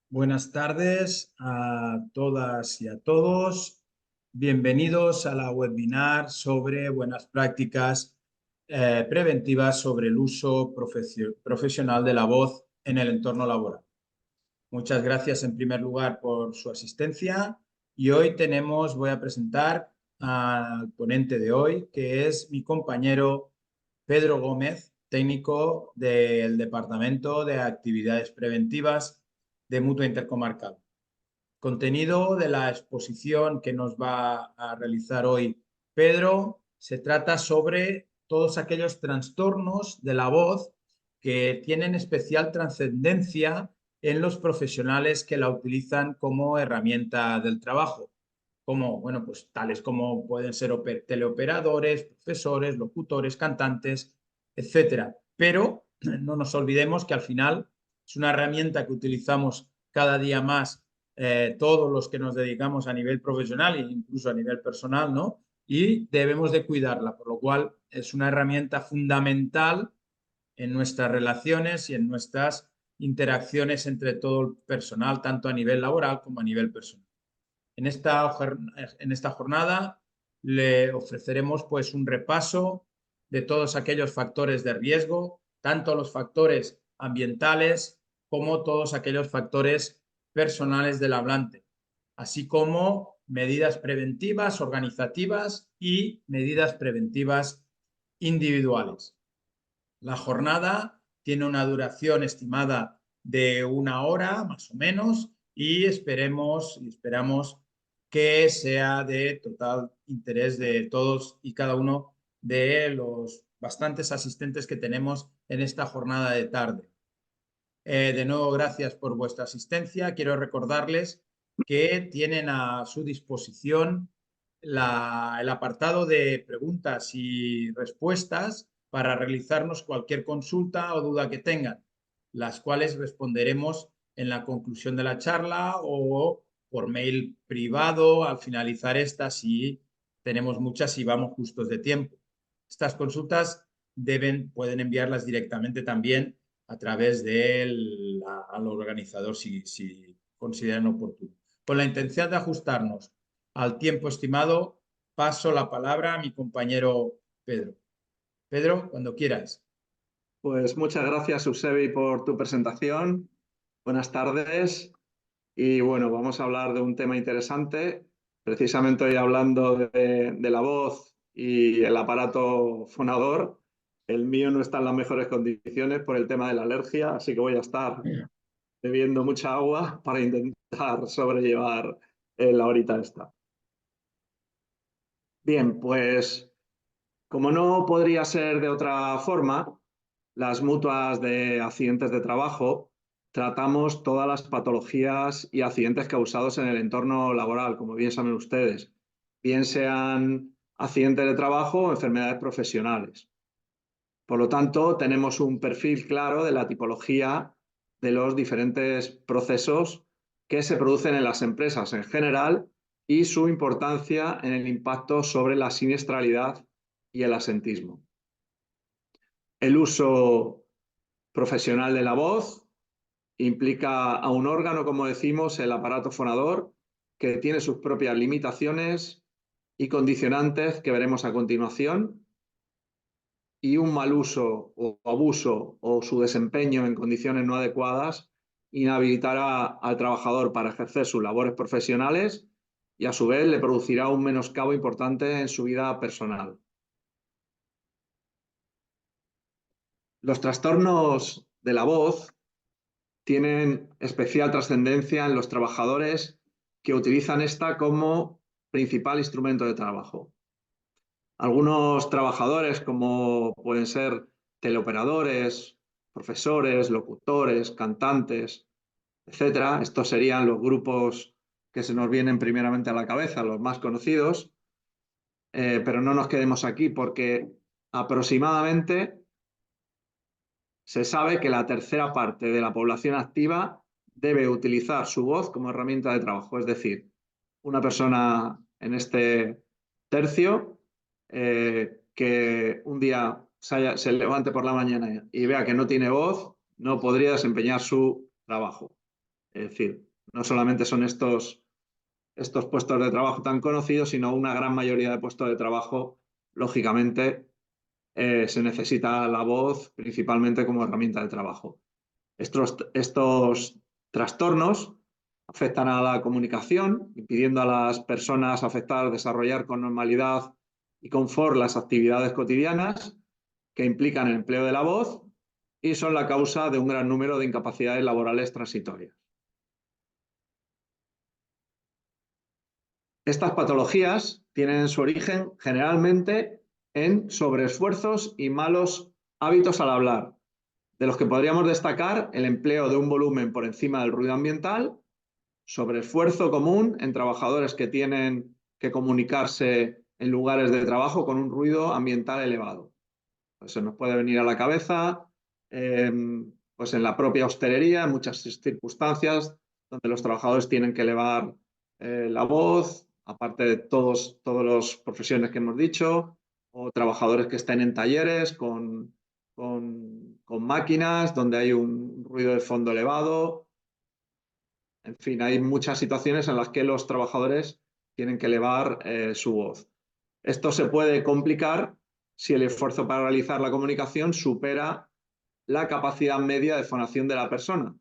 Buenas tardes a todas y a todos. Bienvenidos a la webinar sobre buenas prácticas preventivas sobre el uso profesional de la voz en el entorno laboral. Muchas gracias en primer lugar por su asistencia y hoy voy a presentar al ponente de hoy, que es mi compañero Pedro Gómez, técnico del Departamento de Actividades Preventivas de Mutua Intercomarcal. Contenido de la exposición que nos va a realizar hoy Pedro se trata sobre todos aquellos trastornos de la voz que tienen especial trascendencia en los profesionales que la utilizan como herramienta del trabajo, como, bueno, pues tales como pueden ser teleoperadores, profesores, locutores, cantantes, etcétera. Pero no nos olvidemos que al final es una herramienta que utilizamos cada día más todos los que nos dedicamos a nivel profesional e incluso a nivel personal, ¿no? Y debemos de cuidarla, por lo cual es una herramienta fundamental en nuestras relaciones y en nuestras interacciones entre todo el personal, tanto a nivel laboral como a nivel personal. En esta jornada le ofreceremos pues un repaso de todos aquellos factores de riesgo, tanto los factores ambientales como todos aquellos factores personales del hablante, así como medidas preventivas, organizativas y medidas preventivas individuales. La jornada tiene una duración estimada de 1 hora, más o menos, y esperamos que sea de total interés de todos y cada uno de los bastantes asistentes que tenemos en esta jornada de tarde. De nuevo, gracias por vuestra asistencia. Quiero recordarles que tienen a su disposición el apartado de preguntas y respuestas para realizarnos cualquier consulta o duda que tengan, las cuales responderemos en la conclusión de la charla o por mail privado al finalizar esta si tenemos muchas y vamos justos de tiempo. Estas consultas pueden enviarlas directamente también a través al organizador si consideran oportuno. Con la intención de ajustarnos al tiempo estimado, paso la palabra a mi compañero Pedro. Pedro, cuando quieras. Pues muchas gracias, Eusebi, por tu presentación. Buenas tardes. Y bueno, vamos a hablar de un tema interesante. Precisamente hoy hablando de la voz y el aparato fonador. El mío no está en las mejores condiciones por el tema de la alergia, así que voy a estar bebiendo mucha agua para intentar sobrellevar la horita esta. Bien, pues como no podría ser de otra forma, las mutuas de accidentes de trabajo tratamos todas las patologías y accidentes causados en el entorno laboral, como bien saben ustedes, bien sean accidentes de trabajo o enfermedades profesionales. Por lo tanto, tenemos un perfil claro de la tipología de los diferentes procesos que se producen en las empresas en general y su importancia en el impacto sobre la siniestralidad y el asentismo. El uso profesional de la voz implica a un órgano, como decimos, el aparato fonador, que tiene sus propias limitaciones y condicionantes que veremos a continuación, y un mal uso o abuso o su desempeño en condiciones no adecuadas inhabilitará al trabajador para ejercer sus labores profesionales y a su vez le producirá un menoscabo importante en su vida personal. Los trastornos de la voz tienen especial trascendencia en los trabajadores que utilizan esta como principal instrumento de trabajo. Algunos trabajadores, como pueden ser teleoperadores, profesores, locutores, cantantes, etcétera, estos serían los grupos que se nos vienen primeramente a la cabeza, los más conocidos, pero no nos quedemos aquí porque aproximadamente se sabe que la tercera parte de la población activa debe utilizar su voz como herramienta de trabajo. Es decir, una persona en este tercio que un día se levante por la mañana y vea que no tiene voz, no podría desempeñar su trabajo. Es decir, no solamente son estos puestos de trabajo tan conocidos, sino una gran mayoría de puestos de trabajo, lógicamente, se necesita la voz principalmente como herramienta de trabajo. Estos trastornos afectan a la comunicación, impidiendo a las personas afectadas desarrollar con normalidad y confort las actividades cotidianas que implican el empleo de la voz y son la causa de un gran número de incapacidades laborales transitorias. Estas patologías tienen su origen generalmente en sobreesfuerzos y malos hábitos al hablar, de los que podríamos destacar el empleo de un volumen por encima del ruido ambiental, sobreesfuerzo común en trabajadores que tienen que comunicarse en lugares de trabajo con un ruido ambiental elevado. Pues se nos puede venir a la cabeza, pues en la propia hostelería, en muchas circunstancias, donde los trabajadores tienen que elevar la voz, aparte de todas las profesiones que hemos dicho, o trabajadores que estén en talleres con máquinas, donde hay un ruido de fondo elevado. En fin, hay muchas situaciones en las que los trabajadores tienen que elevar su voz. Esto se puede complicar si el esfuerzo para realizar la comunicación supera la capacidad media de fonación de la persona.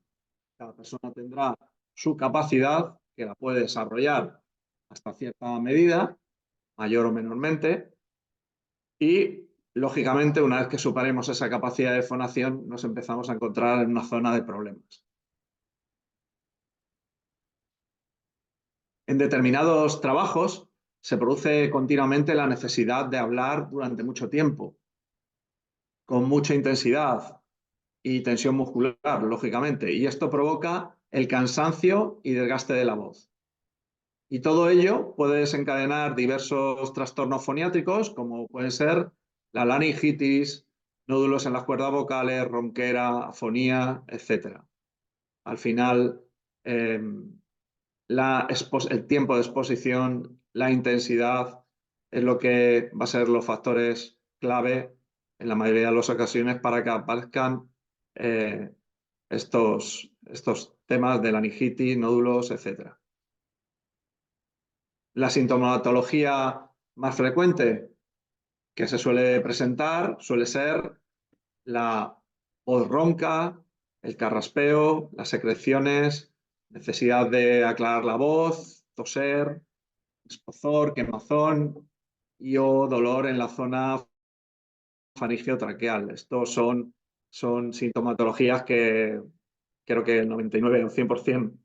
Cada persona tendrá su capacidad, que la puede desarrollar hasta cierta medida, mayor o menormente, y lógicamente una vez que superemos esa capacidad de fonación nos empezamos a encontrar en una zona de problemas. En determinados trabajos se produce continuamente la necesidad de hablar durante mucho tiempo, con mucha intensidad y tensión muscular, lógicamente, y esto provoca el cansancio y desgaste de la voz. Y todo ello puede desencadenar diversos trastornos foniátricos, como pueden ser la laringitis, nódulos en las cuerdas vocales, ronquera, afonía, etc. Al final, el tiempo de exposición, la intensidad, es lo que va a ser los factores clave en la mayoría de las ocasiones para que aparezcan estos temas de laringitis, nódulos, etc. La sintomatología más frecuente que se suele presentar suele ser la voz ronca, el carraspeo, las secreciones, necesidad de aclarar la voz, toser, escozor, quemazón y o dolor en la zona faringiotraqueal. Estos son sintomatologías que creo que el 99 o 100%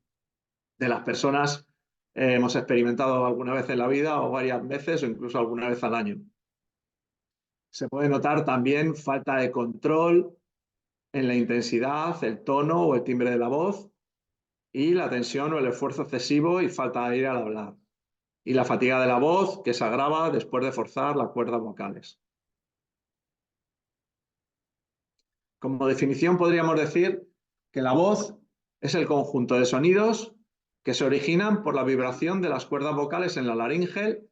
de las personas hemos experimentado alguna vez en la vida o varias veces o incluso alguna vez al año. Se puede notar también falta de control en la intensidad, el tono o el timbre de la voz y la tensión o el esfuerzo excesivo y falta de aire al hablar. Y la fatiga de la voz que se agrava después de forzar las cuerdas vocales. Como definición podríamos decir que la voz es el conjunto de sonidos que se originan por la vibración de las cuerdas vocales en la laringe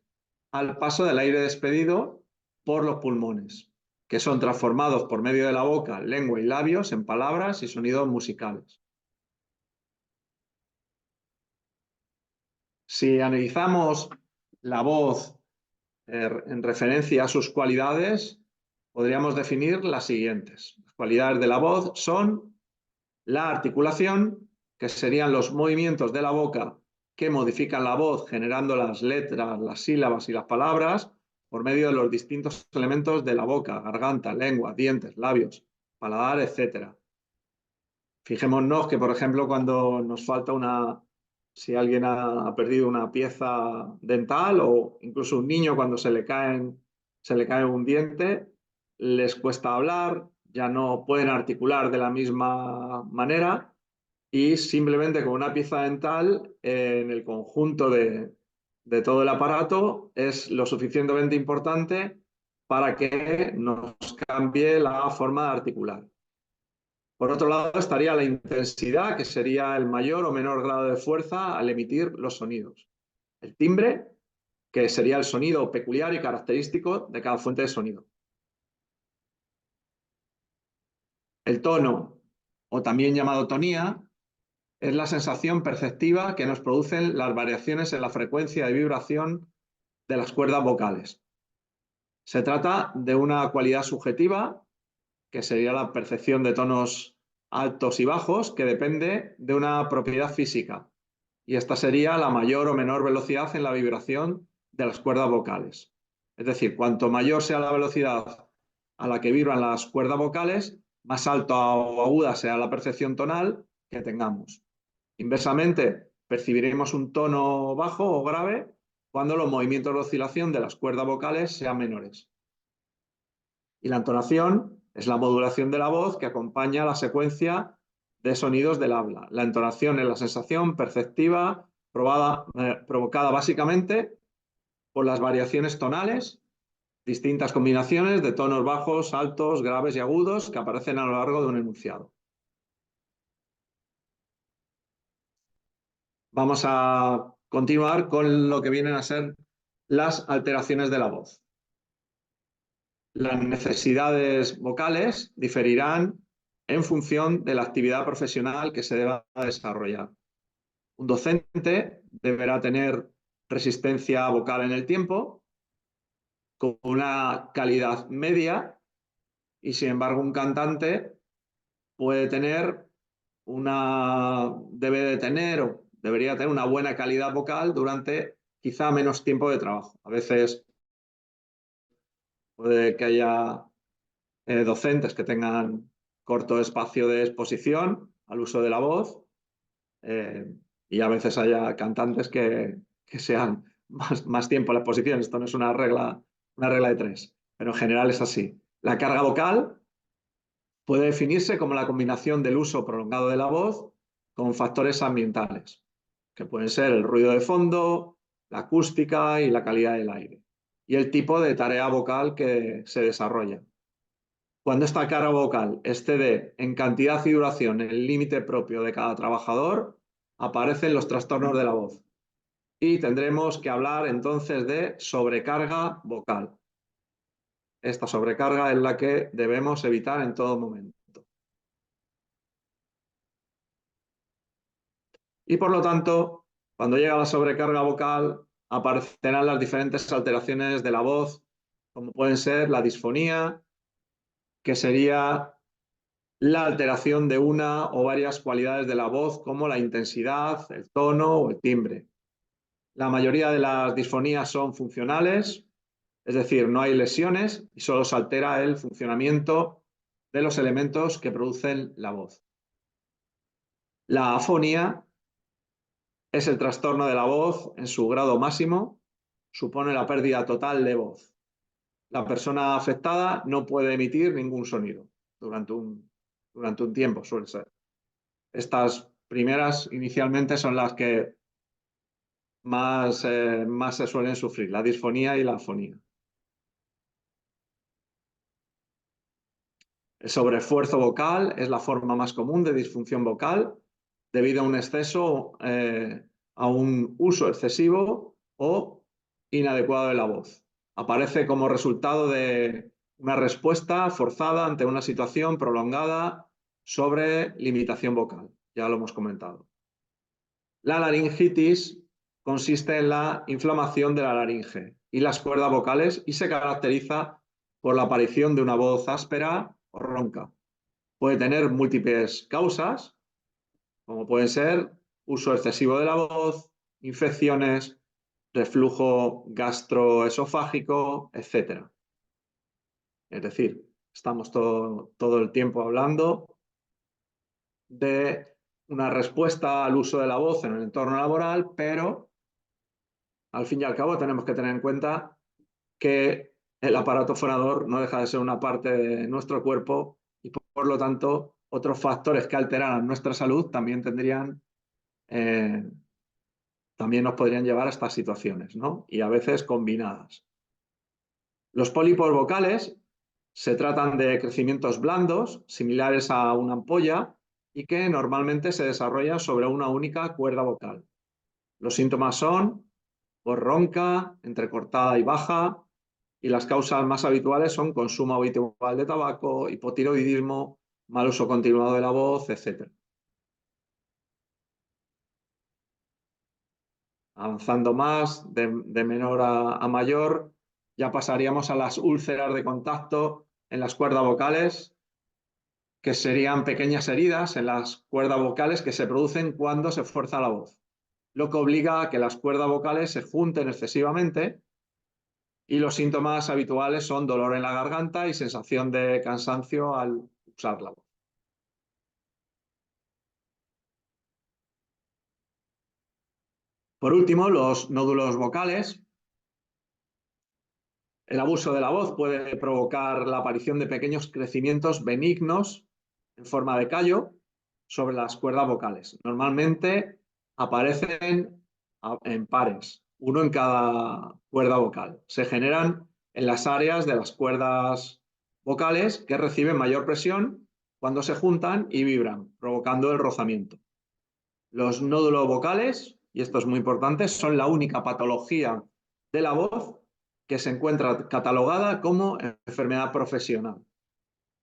al paso del aire despedido por los pulmones, que son transformados por medio de la boca, lengua y labios en palabras y sonidos musicales. Si analizamos la voz en referencia a sus cualidades, podríamos definir las siguientes. Las cualidades de la voz son la articulación, que serían los movimientos de la boca que modifican la voz generando las letras, las sílabas y las palabras por medio de los distintos elementos de la boca, garganta, lengua, dientes, labios, paladar, etc. Fijémonos que, por ejemplo, cuando nos falta si alguien ha perdido una pieza dental o incluso un niño cuando se le cae un diente, les cuesta hablar, ya no pueden articular de la misma manera y simplemente con una pieza dental en el conjunto de todo el aparato es lo suficientemente importante para que nos cambie la forma de articular. Por otro lado estaría la intensidad, que sería el mayor o menor grado de fuerza al emitir los sonidos. El timbre, que sería el sonido peculiar y característico de cada fuente de sonido. El tono, o también llamado tonía, es la sensación perceptiva que nos producen las variaciones en la frecuencia de vibración de las cuerdas vocales. Se trata de una cualidad subjetiva, que sería la percepción de tonos altos y bajos, que depende de una propiedad física. Y esta sería la mayor o menor velocidad en la vibración de las cuerdas vocales. Es decir, cuanto mayor sea la velocidad a la que vibran las cuerdas vocales, más alta o aguda sea la percepción tonal que tengamos. Inversamente, percibiremos un tono bajo o grave cuando los movimientos de oscilación de las cuerdas vocales sean menores. Y la entonación es la modulación de la voz que acompaña la secuencia de sonidos del habla. La entonación es la sensación perceptiva provocada básicamente por las variaciones tonales, distintas combinaciones de tonos bajos, altos, graves y agudos que aparecen a lo largo de un enunciado. Vamos a continuar con lo que vienen a ser las alteraciones de la voz. Las necesidades vocales diferirán en función de la actividad profesional que se deba desarrollar. Un docente deberá tener resistencia vocal en el tiempo, con una calidad media, y sin embargo un cantante puede tener debería tener una buena calidad vocal durante quizá menos tiempo de trabajo. A veces puede que haya docentes que tengan corto espacio de exposición al uso de la voz, y a veces haya cantantes que sean más tiempo en la exposición. Esto no es una regla de 3, pero en general es así. La carga vocal puede definirse como la combinación del uso prolongado de la voz con factores ambientales, que pueden ser el ruido de fondo, la acústica y la calidad del aire, y el tipo de tarea vocal que se desarrolla. Cuando esta carga vocal excede en cantidad y duración el límite propio de cada trabajador, aparecen los trastornos de la voz. Y tendremos que hablar entonces de sobrecarga vocal. Esta sobrecarga es la que debemos evitar en todo momento. Y por lo tanto, cuando llega la sobrecarga vocal, aparecerán las diferentes alteraciones de la voz, como pueden ser la disfonía, que sería la alteración de una o varias cualidades de la voz, como la intensidad, el tono o el timbre. La mayoría de las disfonías son funcionales, es decir, no hay lesiones y solo se altera el funcionamiento de los elementos que producen la voz. La afonía es el trastorno de la voz en su grado máximo, supone la pérdida total de voz. La persona afectada no puede emitir ningún sonido durante un tiempo, suele ser. Estas primeras inicialmente son las que más se suelen sufrir, la disfonía y la afonía. El sobreesfuerzo vocal es la forma más común de disfunción vocal debido a un exceso, a un uso excesivo o inadecuado de la voz. Aparece como resultado de una respuesta forzada ante una situación prolongada sobre limitación vocal. Ya lo hemos comentado. La laringitis consiste en la inflamación de la laringe y las cuerdas vocales y se caracteriza por la aparición de una voz áspera o ronca. Puede tener múltiples causas, como pueden ser uso excesivo de la voz, infecciones, reflujo gastroesofágico, etc. Es decir, estamos todo el tiempo hablando de una respuesta al uso de la voz en el entorno laboral, pero al fin y al cabo tenemos que tener en cuenta que el aparato fonador no deja de ser una parte de nuestro cuerpo y por lo tanto otros factores que alteraran nuestra salud también también nos podrían llevar a estas situaciones, ¿no? Y a veces combinadas. Los pólipos vocales se tratan de crecimientos blandos, similares a una ampolla, y que normalmente se desarrollan sobre una única cuerda vocal. Los síntomas son voz ronca, entrecortada y baja, y las causas más habituales son consumo habitual de tabaco, hipotiroidismo, mal uso continuado de la voz, etc. Avanzando más, de menor a mayor, ya pasaríamos a las úlceras de contacto en las cuerdas vocales, que serían pequeñas heridas en las cuerdas vocales que se producen cuando se fuerza la voz, lo que obliga a que las cuerdas vocales se junten excesivamente, y los síntomas habituales son dolor en la garganta y sensación de cansancio al usar la voz. Por último, los nódulos vocales. El abuso de la voz puede provocar la aparición de pequeños crecimientos benignos en forma de callo sobre las cuerdas vocales. Normalmente aparecen en pares, uno en cada cuerda vocal. Se generan en las áreas de las cuerdas vocales que reciben mayor presión cuando se juntan y vibran, provocando el rozamiento. Los nódulos vocales, y esto es muy importante, son la única patología de la voz que se encuentra catalogada como enfermedad profesional.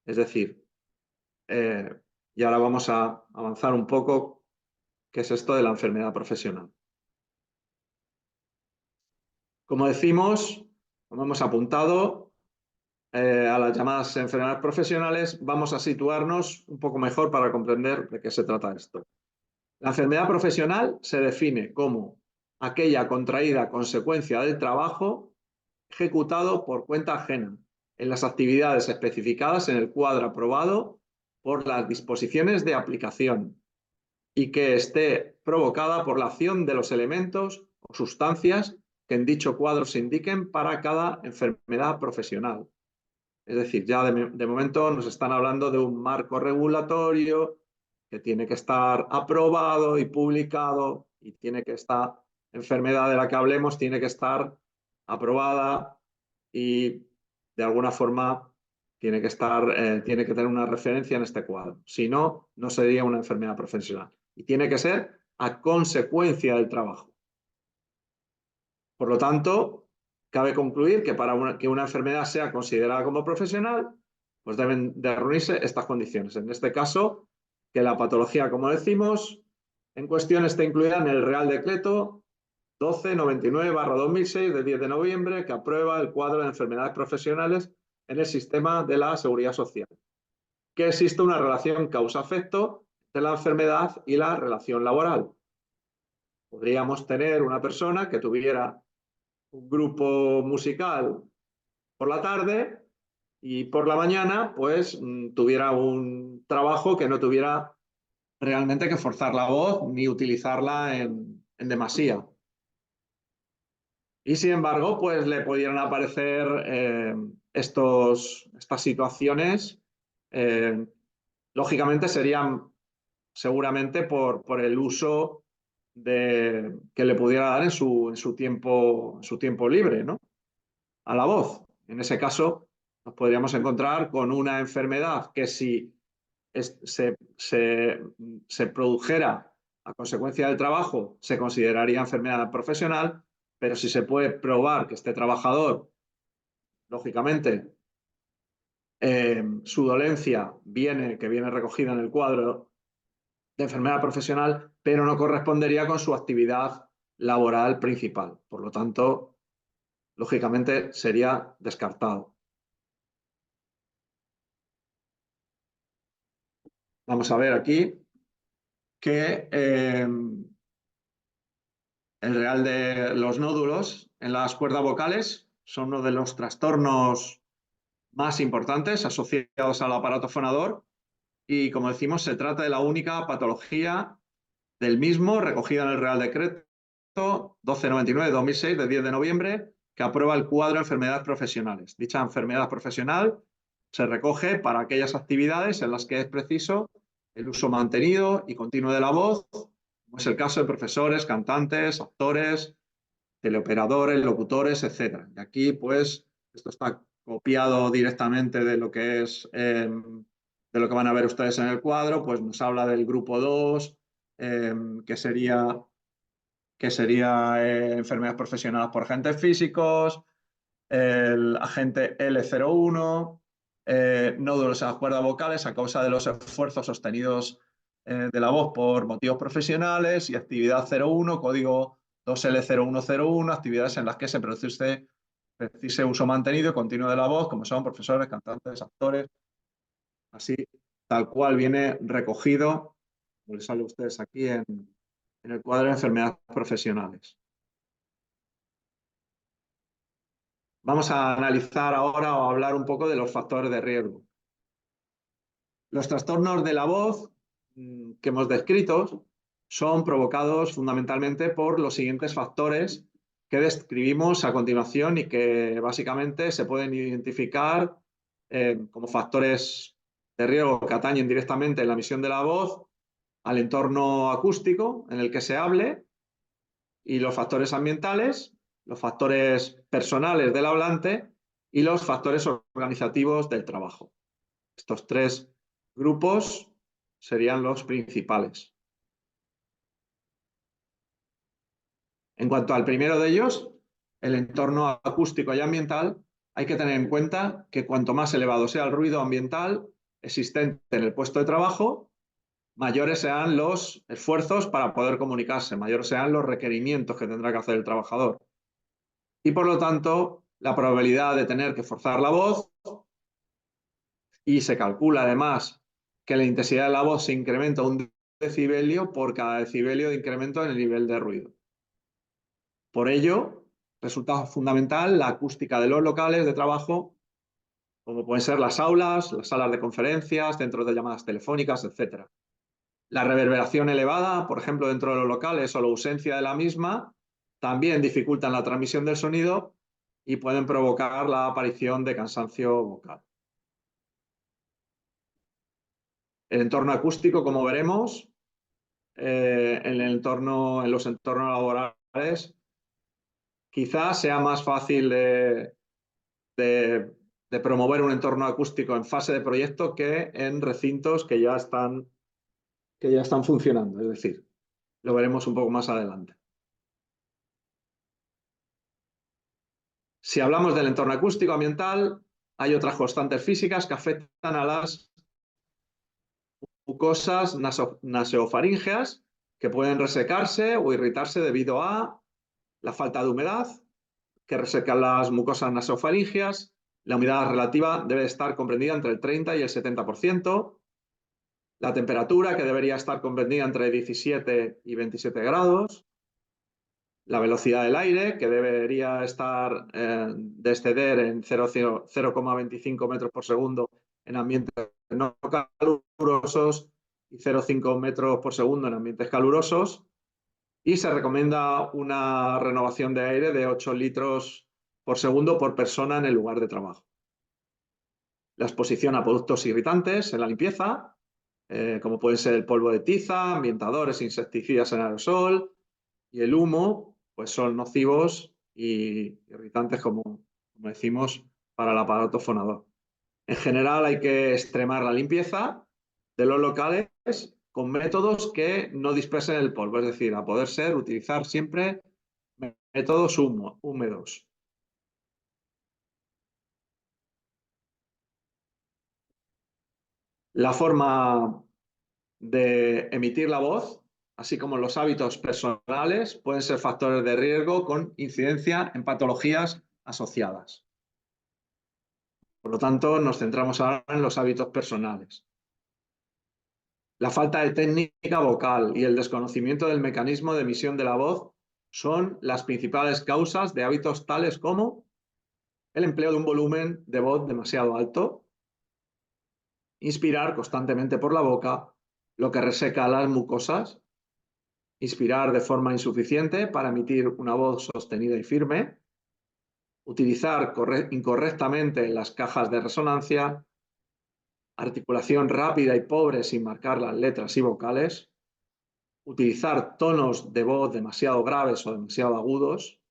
Es decir, y ahora vamos a avanzar un poco qué es esto de la enfermedad profesional. Como decimos, como hemos apuntado, a las llamadas enfermedades profesionales, vamos a situarnos un poco mejor para comprender de qué se trata esto. La enfermedad profesional se define como aquella contraída a consecuencia del trabajo ejecutado por cuenta ajena en las actividades especificadas en el cuadro aprobado por las disposiciones de aplicación y que esté provocada por la acción de los elementos o sustancias que en dicho cuadro se indiquen para cada enfermedad profesional. Es decir, ya de momento nos están hablando de un marco regulatorio que tiene que estar aprobado y publicado, y tiene que esta enfermedad de la que hablemos tiene que estar aprobada y de alguna forma tiene que tener una referencia en este cuadro. Si no, no sería una enfermedad profesional. Y tiene que ser a consecuencia del trabajo. Por lo tanto, cabe concluir que para que una enfermedad sea considerada como profesional, pues deben de reunirse estas condiciones. En este caso, que la patología, como decimos, en cuestión esté incluida en el Real Decreto 1299/2006 de 10 de noviembre, que aprueba el cuadro de enfermedades profesionales en el sistema de la Seguridad Social. Que existe una relación causa-efecto entre la enfermedad y la relación laboral. Podríamos tener una persona que tuviera un grupo musical por la tarde y por la mañana pues tuviera un trabajo que no tuviera realmente que forzar la voz ni utilizarla en demasía. Y sin embargo, pues le pudieran aparecer estas situaciones, lógicamente serían seguramente por el uso que le pudiera dar en su tiempo libre, ¿no?, a la voz. En ese caso, nos podríamos encontrar con una enfermedad que si se produjera a consecuencia del trabajo, se consideraría enfermedad profesional, pero si se puede probar que este trabajador, lógicamente, su dolencia que viene recogida en el cuadro de enfermedad profesional, pero no correspondería con su actividad laboral principal. Por lo tanto, lógicamente sería descartado. Vamos a ver aquí que el real de los nódulos en las cuerdas vocales son uno de los trastornos más importantes asociados al aparato fonador y, como decimos, se trata de la única patología del mismo recogida en el Real Decreto 1299/2006 de 10 de noviembre, que aprueba el cuadro de enfermedades profesionales. Dicha enfermedad profesional se recoge para aquellas actividades en las que es preciso el uso mantenido y continuo de la voz, como es el caso de profesores, cantantes, actores, teleoperadores, locutores, etc. Y aquí, pues, esto está copiado directamente de lo que es, de lo que van a ver ustedes en el cuadro, pues nos habla del grupo 2, que sería enfermedades profesionales por agentes físicos, el agente L01, nódulos en las cuerdas vocales a causa de los esfuerzos sostenidos de la voz por motivos profesionales, y actividad 01, código 2L0101, actividades en las que se produce precise uso mantenido y continuo de la voz, como son profesores, cantantes, actores, así tal cual viene recogido, como les sale a ustedes aquí en el cuadro de enfermedades profesionales. Vamos a analizar ahora o hablar un poco de los factores de riesgo. Los trastornos de la voz que hemos descrito son provocados fundamentalmente por los siguientes factores que describimos a continuación y que básicamente se pueden identificar como factores de riesgo que atañen directamente en la emisión de la voz, al entorno acústico en el que se hable, y los factores ambientales, los factores personales del hablante y los factores organizativos del trabajo. Estos tres grupos serían los principales. En cuanto al primero de ellos, el entorno acústico y ambiental, hay que tener en cuenta que cuanto más elevado sea el ruido ambiental existente en el puesto de trabajo, mayores sean los esfuerzos para poder comunicarse, mayores sean los requerimientos que tendrá que hacer el trabajador. Y por lo tanto, la probabilidad de tener que forzar la voz, y se calcula además que la intensidad de la voz se incrementa un decibelio por cada decibelio de incremento en el nivel de ruido. Por ello, resulta fundamental la acústica de los locales de trabajo, como pueden ser las aulas, las salas de conferencias, centros de llamadas telefónicas, etc. La reverberación elevada, por ejemplo, dentro de los locales o la ausencia de la misma, también dificultan la transmisión del sonido y pueden provocar la aparición de cansancio vocal. El entorno acústico, como veremos, en los entornos laborales, quizás sea más fácil de promover un entorno acústico en fase de proyecto que en recintos que ya están funcionando. Es decir, lo veremos un poco más adelante. Si hablamos del entorno acústico ambiental, hay otras constantes físicas que afectan a las mucosas nasofaríngeas que pueden resecarse o irritarse debido a la falta de humedad, que resecan las mucosas nasofaríngeas. La humedad relativa debe estar comprendida entre el 30 y el 70%. La temperatura, que debería estar comprendida entre 17 y 27 grados. La velocidad del aire, que debería estar de exceder en 0,25 metros por segundo en ambientes no calurosos y 0,5 metros por segundo en ambientes calurosos. Y se recomienda una renovación de aire de 8 litros por segundo por persona en el lugar de trabajo. La exposición a productos irritantes en la limpieza, como pueden ser el polvo de tiza, ambientadores, insecticidas en aerosol, y el humo, pues son nocivos y irritantes, como decimos, para el aparato fonador. En general hay que extremar la limpieza de los locales con métodos que no dispersen el polvo, es decir, a poder ser, utilizar siempre métodos húmedos. La forma de emitir la voz, así como los hábitos personales, pueden ser factores de riesgo con incidencia en patologías asociadas. Por lo tanto, nos centramos ahora en los hábitos personales. La falta de técnica vocal y el desconocimiento del mecanismo de emisión de la voz son las principales causas de hábitos tales como el empleo de un volumen de voz demasiado alto, inspirar constantemente por la boca, lo que reseca las mucosas, inspirar de forma insuficiente para emitir una voz sostenida y firme, utilizar incorrectamente las cajas de resonancia, articulación rápida y pobre sin marcar las letras y vocales, utilizar tonos de voz demasiado graves o demasiado agudos,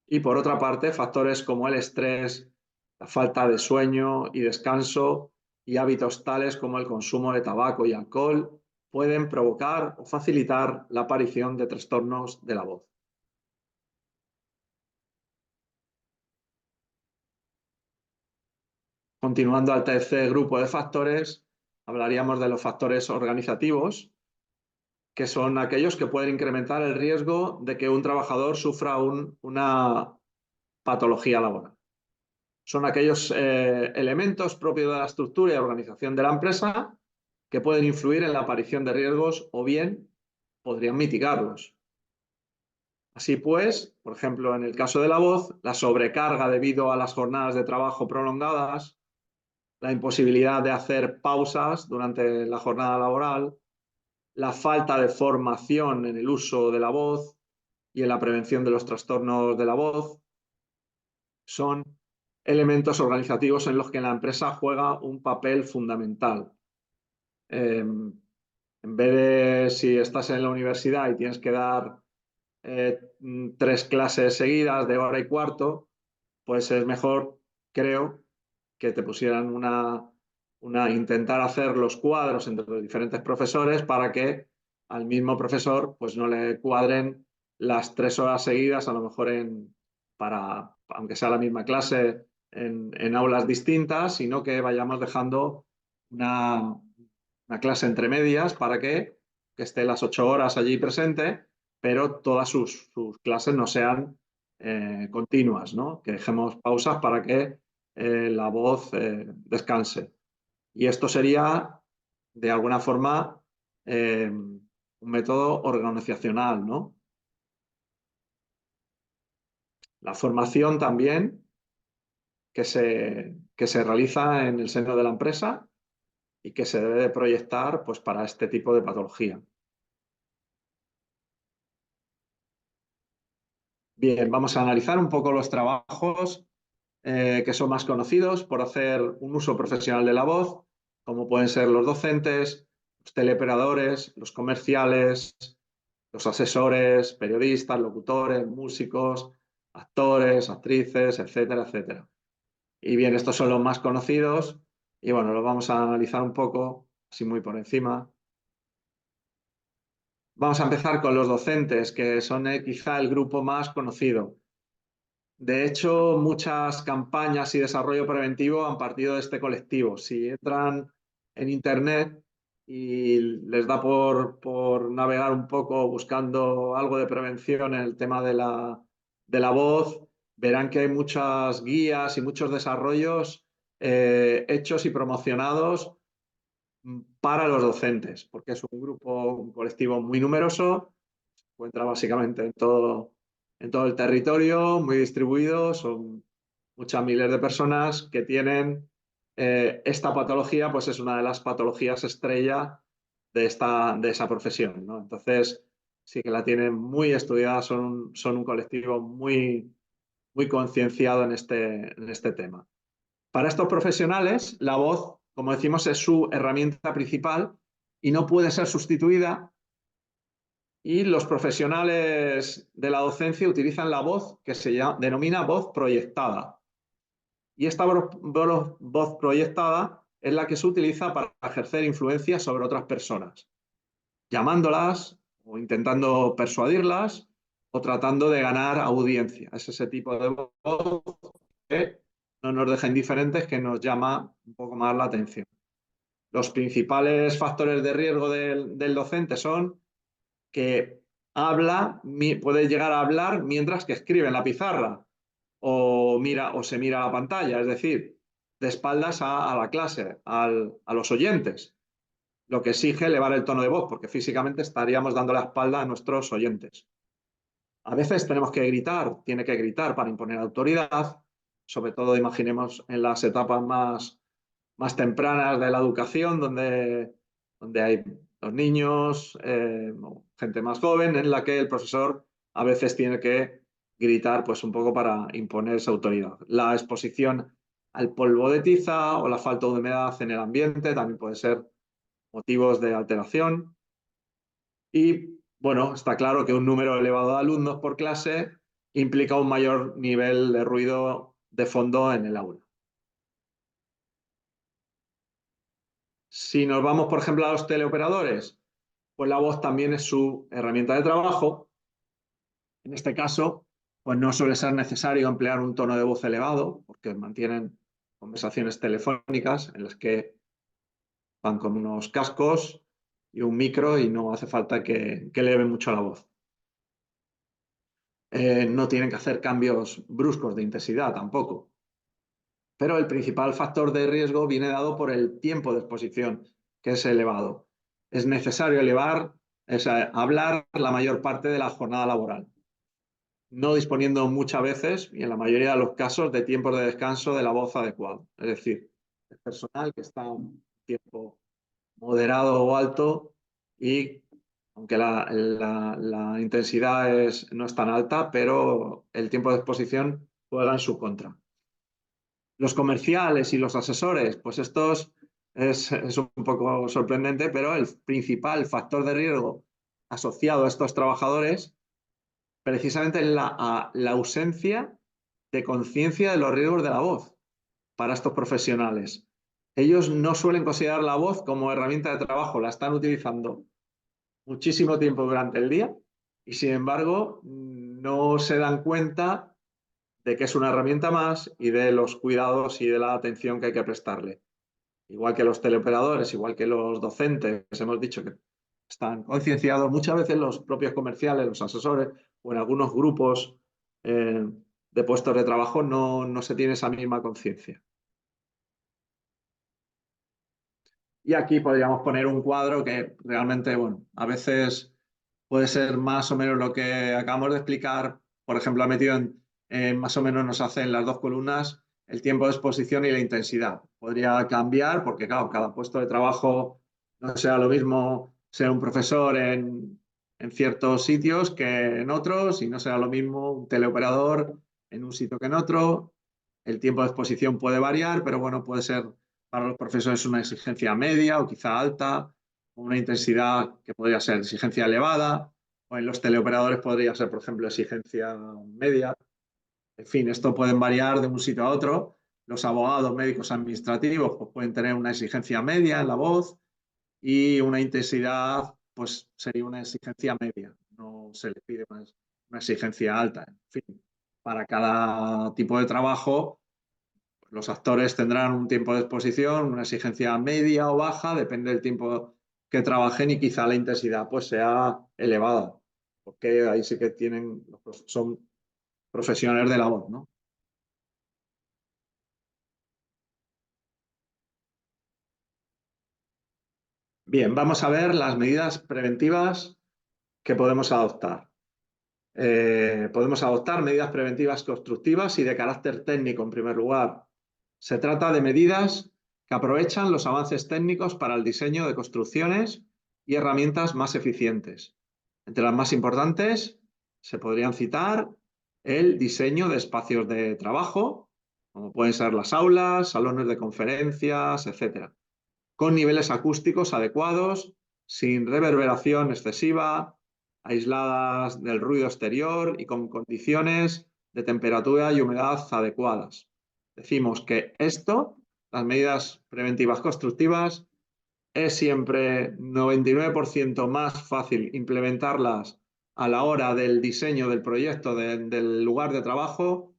y por otra parte factores como el estrés, la falta de sueño y descanso y hábitos tales como el consumo de tabaco y alcohol pueden provocar o facilitar la aparición de trastornos de la voz. Continuando al tercer grupo de factores, hablaríamos de los factores organizativos, que son aquellos que pueden incrementar el riesgo de que un trabajador sufra una patología laboral. Son aquellos elementos propios de la estructura y organización de la empresa que pueden influir en la aparición de riesgos o bien podrían mitigarlos. Así pues, por ejemplo, en el caso de la voz, la sobrecarga debido a las jornadas de trabajo prolongadas, la imposibilidad de hacer pausas durante la jornada laboral, la falta de formación en el uso de la voz y en la prevención de los trastornos de la voz, son elementos organizativos en los que la empresa juega un papel fundamental. En vez de si estás en la universidad y tienes que dar 3 clases seguidas de hora y cuarto, pues es mejor, creo, que te pusieran intentar hacer los cuadros entre los diferentes profesores para que al mismo profesor pues no le cuadren las 3 horas seguidas, a lo mejor aunque sea la misma clase, en aulas distintas, sino que vayamos dejando una clase entre medias para que esté las 8 horas allí presente, pero todas sus clases no sean continuas, ¿no? Que dejemos pausas para que la voz descanse. Y esto sería, de alguna forma, un método organizacional, ¿no? La formación también que se realiza en el seno de la empresa y que se debe de proyectar pues, para este tipo de patología. Bien, vamos a analizar un poco los trabajos que son más conocidos por hacer un uso profesional de la voz, como pueden ser los docentes, los teleoperadores, los comerciales, los asesores, periodistas, locutores, músicos, actores, actrices, etcétera, etcétera. Y bien, estos son los más conocidos y bueno, los vamos a analizar un poco, así muy por encima. Vamos a empezar con los docentes, que son quizá el grupo más conocido. De hecho, muchas campañas y desarrollo preventivo han partido de este colectivo. Si entran en Internet y les da por navegar un poco buscando algo de prevención en el tema de la voz, verán que hay muchas guías y muchos desarrollos hechos y promocionados para los docentes, porque es un colectivo muy numeroso, se encuentra básicamente en todo el territorio, muy distribuido, son muchas miles de personas que tienen esta patología, pues es una de las patologías estrella de esa profesión, ¿no? Entonces, sí que la tienen muy estudiada, son un colectivo muy, muy concienciado en este tema. Para estos profesionales, la voz, como decimos, es su herramienta principal y no puede ser sustituida. Y los profesionales de la docencia utilizan la voz que se denomina voz proyectada. Y esta voz proyectada es la que se utiliza para ejercer influencia sobre otras personas, llamándolas o intentando persuadirlas o tratando de ganar audiencia. Es ese tipo de voz que no nos deja indiferentes, que nos llama un poco más la atención. Los principales factores de riesgo del docente son que puede llegar a hablar mientras que escribe en la pizarra o se mira a la pantalla, es decir, de espaldas a la clase, a los oyentes, lo que exige elevar el tono de voz, porque físicamente estaríamos dando la espalda a nuestros oyentes. A veces tenemos que gritar, tiene que gritar para imponer autoridad, sobre todo imaginemos en las etapas más tempranas de la educación, donde hay los niños, gente más joven, en la que el profesor a veces tiene que gritar pues un poco para imponer esa autoridad. La exposición al polvo de tiza o la falta de humedad en el ambiente también puede ser motivos de alteración. Y bueno, está claro que un número elevado de alumnos por clase implica un mayor nivel de ruido de fondo en el aula. Si nos vamos, por ejemplo, a los teleoperadores, pues la voz también es su herramienta de trabajo. En este caso, pues no suele ser necesario emplear un tono de voz elevado, porque mantienen conversaciones telefónicas en las que van con unos cascos y un micro y no hace falta que eleve mucho la voz. No tienen que hacer cambios bruscos de intensidad tampoco. Pero el principal factor de riesgo viene dado por el tiempo de exposición, que es elevado. Es necesario hablar la mayor parte de la jornada laboral, no disponiendo muchas veces, y en la mayoría de los casos, de tiempos de descanso de la voz adecuado. Es decir, el personal que está un tiempo moderado o alto y aunque la intensidad no es tan alta, pero el tiempo de exposición juega en su contra. Los comerciales y los asesores, pues estos es un poco sorprendente, pero el principal factor de riesgo asociado a estos trabajadores precisamente es la ausencia de conciencia de los riesgos de la voz para estos profesionales. Ellos no suelen considerar la voz como herramienta de trabajo, la están utilizando muchísimo tiempo durante el día y sin embargo no se dan cuenta de que es una herramienta más y de los cuidados y de la atención que hay que prestarle. Igual que los teleoperadores, igual que los docentes, hemos dicho que están concienciados, muchas veces los propios comerciales, los asesores o en algunos grupos de puestos de trabajo no se tiene esa misma conciencia. Y aquí podríamos poner un cuadro que realmente, bueno, a veces puede ser más o menos lo que acabamos de explicar. Por ejemplo, ha metido más o menos nos hace en las dos columnas el tiempo de exposición y la intensidad. Podría cambiar porque, claro, cada puesto de trabajo no sea lo mismo ser un profesor en ciertos sitios que en otros y no será lo mismo un teleoperador en un sitio que en otro. El tiempo de exposición puede variar, pero bueno, puede ser para los profesores una exigencia media o quizá alta, una intensidad que podría ser exigencia elevada, o en los teleoperadores podría ser, por ejemplo, exigencia media. En fin, esto pueden variar de un sitio a otro. Los abogados, médicos administrativos pues pueden tener una exigencia media en la voz y una intensidad pues sería una exigencia media. No se le pide una exigencia alta. En fin, para cada tipo de trabajo los actores tendrán un tiempo de exposición, una exigencia media o baja, depende del tiempo que trabajen y quizá la intensidad pues sea elevada, porque ahí sí que son profesionales de la voz, ¿no? Bien, vamos a ver las medidas preventivas que podemos adoptar. Podemos adoptar medidas preventivas constructivas y de carácter técnico en primer lugar. Se trata de medidas que aprovechan los avances técnicos para el diseño de construcciones y herramientas más eficientes. Entre las más importantes se podrían citar el diseño de espacios de trabajo, como pueden ser las aulas, salones de conferencias, etc., con niveles acústicos adecuados, sin reverberación excesiva, aisladas del ruido exterior y con condiciones de temperatura y humedad adecuadas. Decimos que las medidas preventivas constructivas, es siempre 99% más fácil implementarlas a la hora del diseño del proyecto del lugar de trabajo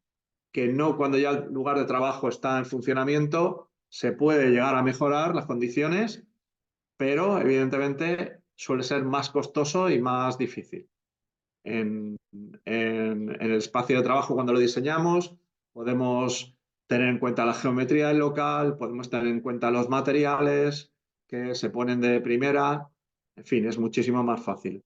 que no cuando ya el lugar de trabajo está en funcionamiento. Se puede llegar a mejorar las condiciones, pero evidentemente suele ser más costoso y más difícil. En el espacio de trabajo, cuando lo diseñamos, podemos tener en cuenta la geometría del local, podemos tener en cuenta los materiales que se ponen de primera, en fin, es muchísimo más fácil.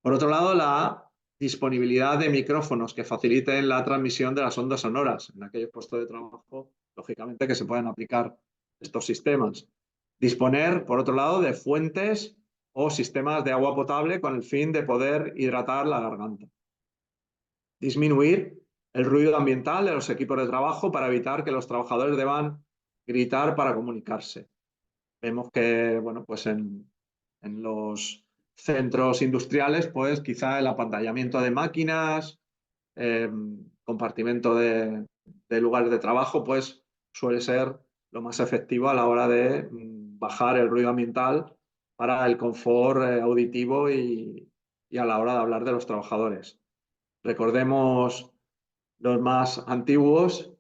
Por otro lado, la disponibilidad de micrófonos que faciliten la transmisión de las ondas sonoras en aquellos puestos de trabajo, lógicamente que se pueden aplicar estos sistemas. Disponer, por otro lado, de fuentes o sistemas de agua potable con el fin de poder hidratar la garganta. Disminuir el ruido ambiental de los equipos de trabajo para evitar que los trabajadores deban gritar para comunicarse. Vemos que, bueno, pues en los centros industriales, pues quizá el apantallamiento de máquinas, compartimento de lugares de trabajo, pues suele ser lo más efectivo a la hora de bajar el ruido ambiental para el confort auditivo y a la hora de hablar de los trabajadores. Recordemos los más antiguos,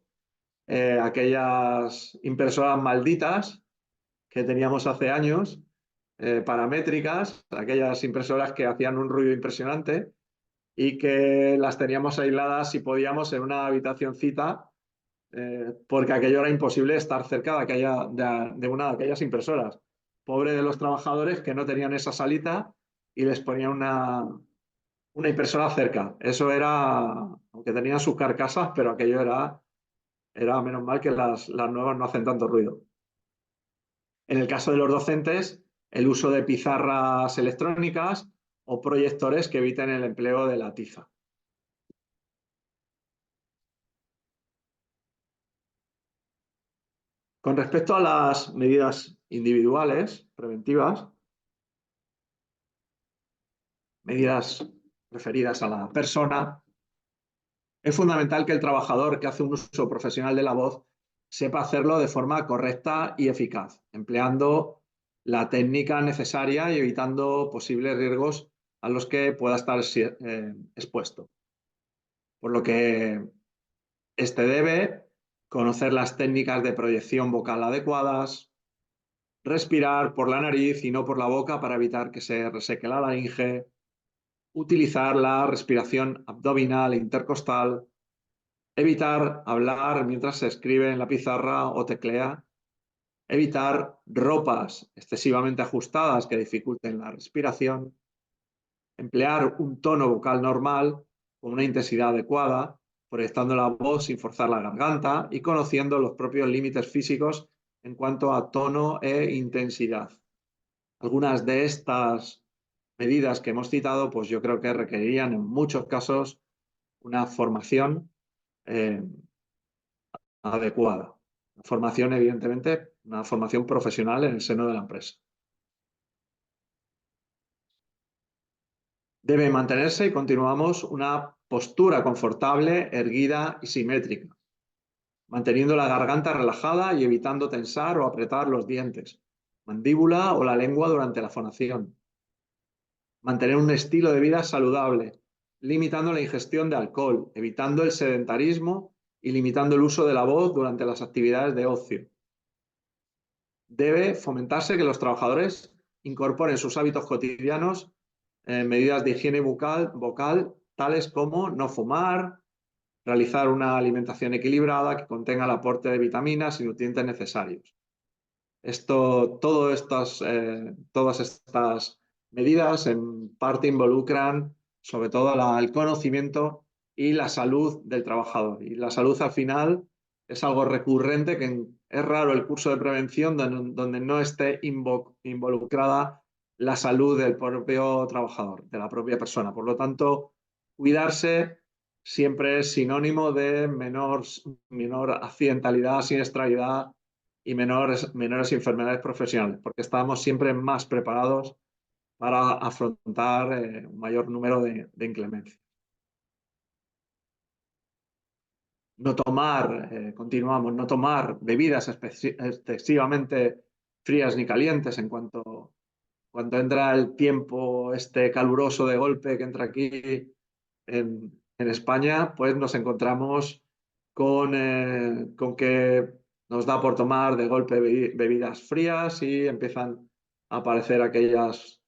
aquellas impresoras malditas que teníamos hace años, paramétricas, aquellas impresoras que hacían un ruido impresionante y que las teníamos aisladas si podíamos en una habitacioncita, porque aquello era imposible estar cerca de una de aquellas impresoras. Pobre de los trabajadores que no tenían esa salita y les ponían una impresora cerca. Eso era, aunque tenían sus carcasas, pero aquello era menos mal que las nuevas no hacen tanto ruido. En el caso de los docentes, el uso de pizarras electrónicas o proyectores que eviten el empleo de la tiza. Con respecto a las medidas individuales preventivas, medidas referidas a la persona, es fundamental que el trabajador que hace un uso profesional de la voz sepa hacerlo de forma correcta y eficaz, empleando la técnica necesaria y evitando posibles riesgos a los que pueda estar expuesto. Por lo que este debe conocer las técnicas de proyección vocal adecuadas, respirar por la nariz y no por la boca para evitar que se reseque la laringe, utilizar la respiración abdominal e intercostal, evitar hablar mientras se escribe en la pizarra o teclea, evitar ropas excesivamente ajustadas que dificulten la respiración, emplear un tono vocal normal con una intensidad adecuada, proyectando la voz sin forzar la garganta y conociendo los propios límites físicos en cuanto a tono e intensidad. Algunas de estas medidas que hemos citado, pues yo creo que requerirían en muchos casos una formación adecuada. Formación, evidentemente, una formación profesional en el seno de la empresa. Debe mantenerse, y continuamos, una postura confortable, erguida y simétrica, manteniendo la garganta relajada y evitando tensar o apretar los dientes, mandíbula o la lengua durante la fonación. Mantener un estilo de vida saludable, limitando la ingestión de alcohol, evitando el sedentarismo y limitando el uso de la voz durante las actividades de ocio. Debe fomentarse que los trabajadores incorporen sus hábitos cotidianos medidas de higiene vocal, tales como no fumar, realizar una alimentación equilibrada que contenga el aporte de vitaminas y nutrientes necesarios. Todas estas medidas en parte involucran sobre todo el conocimiento y la salud del trabajador. Y la salud al final es algo recurrente, que es raro el curso de prevención donde no esté involucrada la salud del propio trabajador, de la propia persona. Por lo tanto, cuidarse siempre es sinónimo de menor accidentalidad, siniestralidad y menores enfermedades profesionales, porque estamos siempre más preparados para afrontar un mayor número de inclemencias. Continuamos, no tomar bebidas excesivamente frías ni calientes cuando entra el tiempo caluroso de golpe que entra aquí en España, pues nos encontramos con que nos da por tomar de golpe bebidas frías y empiezan a aparecer aquellos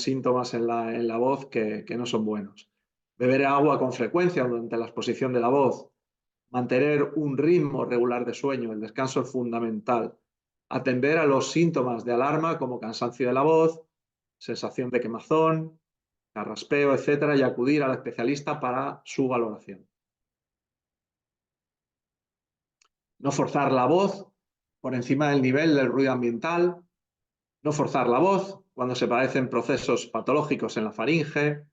síntomas en la voz que no son buenos. Beber agua con frecuencia durante la exposición de la voz, mantener un ritmo regular de sueño, el descanso es fundamental. Atender a los síntomas de alarma como cansancio de la voz, sensación de quemazón, carraspeo, etcétera, y acudir al especialista para su valoración. No forzar la voz por encima del nivel del ruido ambiental. No forzar la voz cuando se padecen procesos patológicos en la faringe.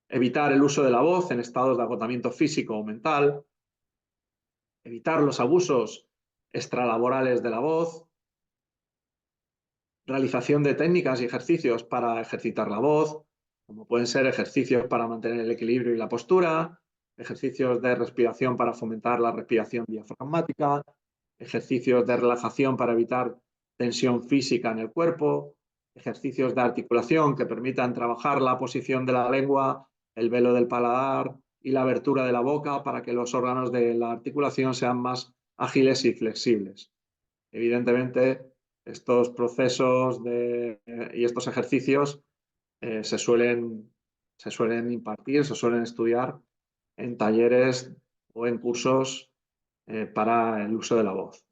Evitar el uso de la voz en estados de agotamiento físico o mental. Evitar los abusos extralaborales de la voz. Realización de técnicas y ejercicios para ejercitar la voz, como pueden ser ejercicios para mantener el equilibrio y la postura, ejercicios de respiración para fomentar la respiración diafragmática, ejercicios de relajación para evitar tensión física en el cuerpo, ejercicios de articulación que permitan trabajar la posición de la lengua, el velo del paladar y la abertura de la boca para que los órganos de la articulación sean más ágiles y flexibles. Evidentemente, Estos procesos y estos ejercicios se suelen impartir, se suelen estudiar en talleres o en cursos para el uso de la voz.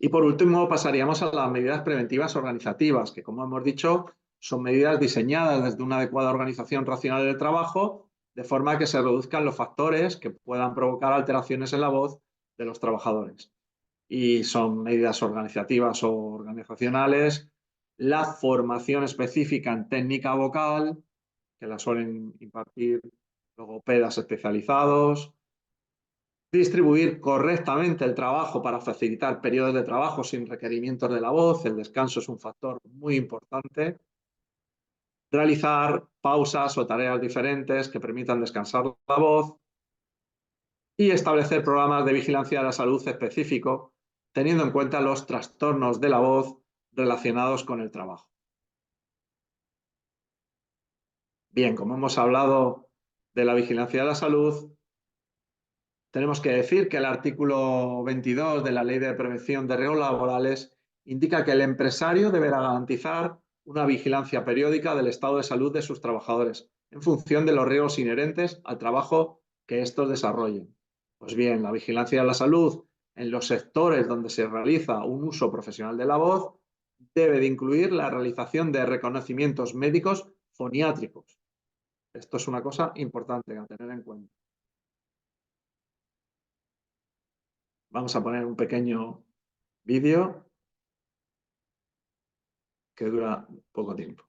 Y por último pasaríamos a las medidas preventivas organizativas, que como hemos dicho son medidas diseñadas desde una adecuada organización racional del trabajo, de forma que se reduzcan los factores que puedan provocar alteraciones en la voz de los trabajadores. Y son medidas organizativas o organizacionales, la formación específica en técnica vocal, que la suelen impartir logopedas especializados, distribuir correctamente el trabajo para facilitar periodos de trabajo sin requerimientos de la voz, el descanso es un factor muy importante, realizar pausas o tareas diferentes que permitan descansar la voz y establecer programas de vigilancia de la salud específicos, teniendo en cuenta los trastornos de la voz relacionados con el trabajo. Bien, como hemos hablado de la vigilancia de la salud, tenemos que decir que el artículo 22 de la Ley de Prevención de Riesgos Laborales indica que el empresario deberá garantizar una vigilancia periódica del estado de salud de sus trabajadores en función de los riesgos inherentes al trabajo que estos desarrollen. Pues bien, la vigilancia de la salud en los sectores donde se realiza un uso profesional de la voz debe de incluir la realización de reconocimientos médicos foniátricos. Esto es una cosa importante a tener en cuenta. Vamos a poner un pequeño vídeo que dura poco tiempo.